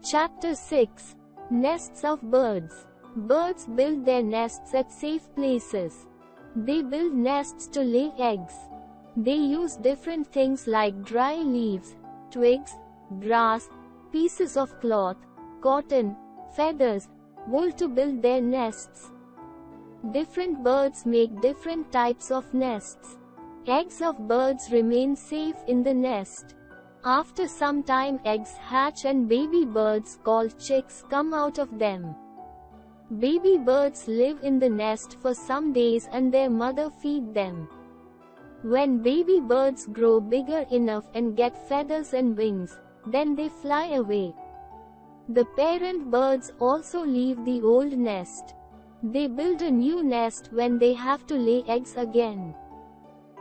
Chapter 6. Nests of Birds. Birds build their nests at safe places. They build nests to lay eggs. They use different things like dry leaves, twigs, grass, pieces of cloth, cotton, feathers, wool to build their nests. Different birds make different types of nests. Eggs of birds remain safe in the nest. After some time, eggs hatch and baby birds called chicks come out of them. Baby birds live in the nest for some days and their mother feeds them. When baby birds grow bigger enough and get feathers and wings, then they fly away. The parent birds also leave the old nest. They build a new nest when they have to lay eggs again.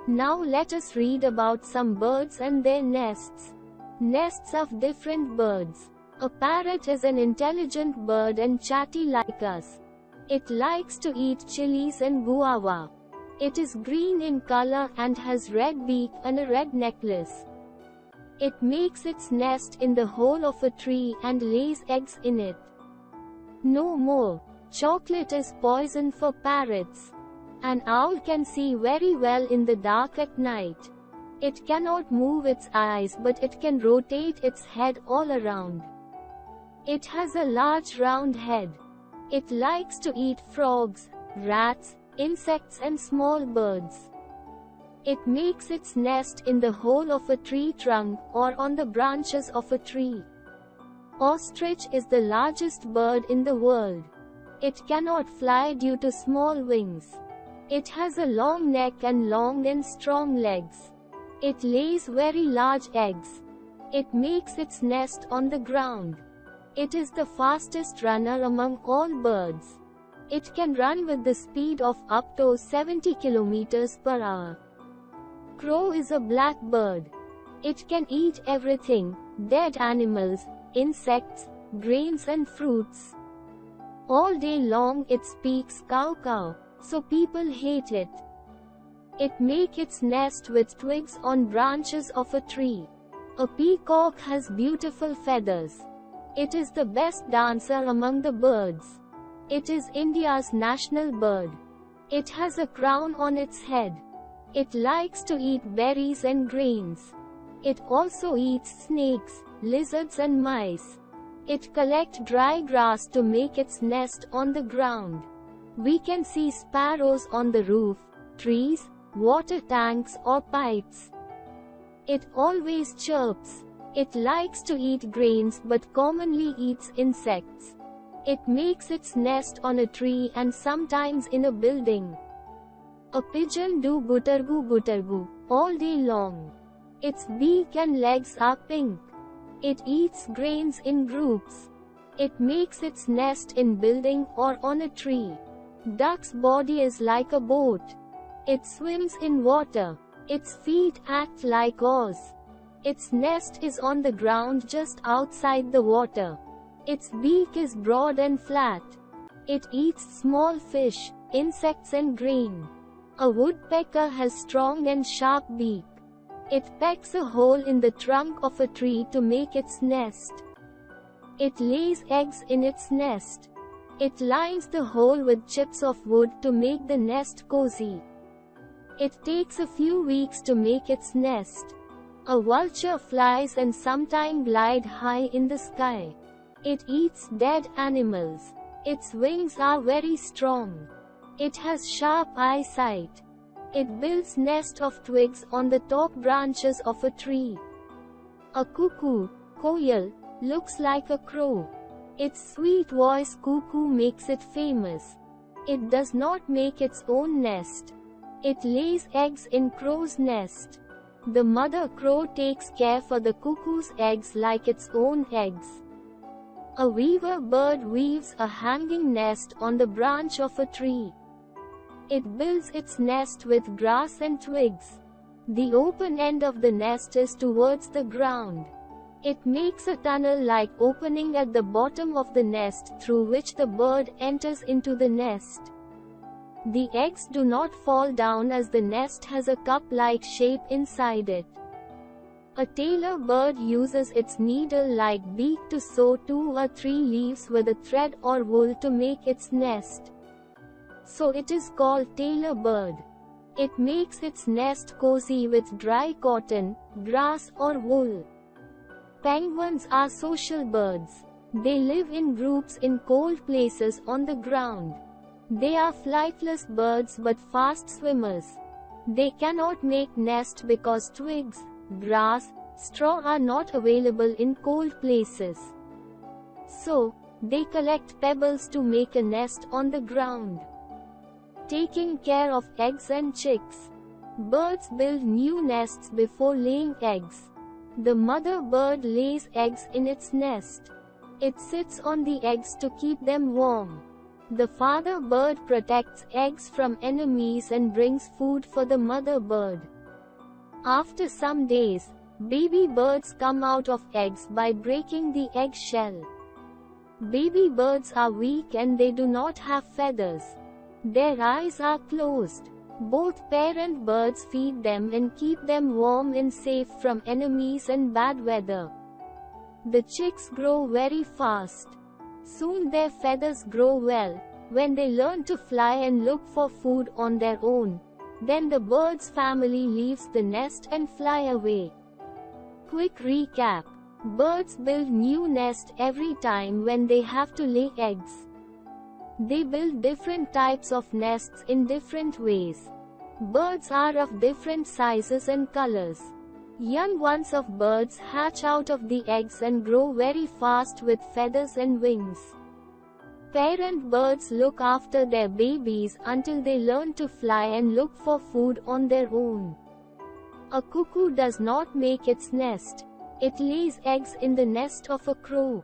Now let us read about some birds and their nests. Nests of different birds. A parrot is an intelligent bird and chatty like us. It likes to eat chilies and guava. It is green in color and has red beak and a red necklace. It makes its nest in the hole of a tree and lays eggs in it. No more. Chocolate is poison for parrots. An owl can see very well in the dark at night. It cannot move its eyes, but it can rotate its head all around. It has a large round head. It likes to eat frogs, rats, insects and small birds. It makes its nest in the hole of a tree trunk or on the branches of a tree. Ostrich is the largest bird in the world. It cannot fly due to small wings. It has a long neck and long and strong legs. It lays very large eggs. It makes its nest on the ground. It is the fastest runner among all birds. It can run with the speed of up to 70 kilometers per hour. Crow is a black bird. It can eat everything, dead animals, insects, grains and fruits. All day long it speaks cow cow, so people hate it. It makes its nest with twigs on branches of a tree. A peacock has beautiful feathers. It is the best dancer among the birds. It is India's national bird. It has a crown on its head. It likes to eat berries and grains. It also eats snakes, lizards and mice. It collects dry grass to make its nest on the ground. We can see sparrows on the roof, trees, water tanks or pipes. It always chirps. It likes to eat grains but commonly eats insects. It makes its nest on a tree and sometimes in a building. A pigeon do gutargu all day long. Its beak and legs are pink. It eats grains in groups. It makes its nest in building or on a tree. Duck's body is like a boat. It swims in water. Its feet act like oars. Its nest is on the ground just outside the water. Its beak is broad and flat. It eats small fish, insects and grain. A woodpecker has strong and sharp beak. It pecks a hole in the trunk of a tree to make its nest. It lays eggs in its nest. It lines the hole with chips of wood to make the nest cozy. It takes a few weeks to make its nest. A vulture flies and sometimes glides high in the sky. It eats dead animals. Its wings are very strong. It has sharp eyesight. It builds nest of twigs on the top branches of a tree. A cuckoo, koyal, looks like a crow. Its sweet voice cuckoo makes it famous. It does not make its own nest. It lays eggs in crow's nest. The mother crow takes care for the cuckoo's eggs like its own eggs. A weaver bird weaves a hanging nest on the branch of a tree. It builds its nest with grass and twigs. The open end of the nest is towards the ground. It makes a tunnel-like opening at the bottom of the nest through which the bird enters into the nest. The eggs do not fall down as the nest has a cup-like shape inside it. A tailor bird uses its needle-like beak to sew 2 or 3 leaves with a thread or wool to make its nest. So it is called tailor bird. It makes its nest cozy with dry cotton, grass or wool. Penguins are social birds. They live in groups in cold places on the ground. They are flightless birds but fast swimmers. They cannot make nest because twigs, grass, straw are not available in cold places. So, they collect pebbles to make a nest on the ground. Taking care of eggs and chicks. Birds build new nests before laying eggs. The mother bird lays eggs in its nest. It sits on the eggs to keep them warm. The father bird protects eggs from enemies and brings food for the mother bird. After some days, baby birds come out of eggs by breaking the egg shell. Baby birds are weak and they do not have feathers. Their eyes are closed. Both parent birds feed them and keep them warm and safe from enemies and bad weather. The chicks grow very fast. Soon their feathers grow well. When they learn to fly and look for food on their own, then the bird's family leaves the nest and fly away. Quick recap. Birds build new nest every time when they have to lay eggs. They build different types of nests in different ways. Birds are of different sizes and colors. Young ones of birds hatch out of the eggs and grow very fast with feathers and wings. Parent birds look after their babies until they learn to fly and look for food on their own. A cuckoo does not make its nest. It lays eggs in the nest of a crow.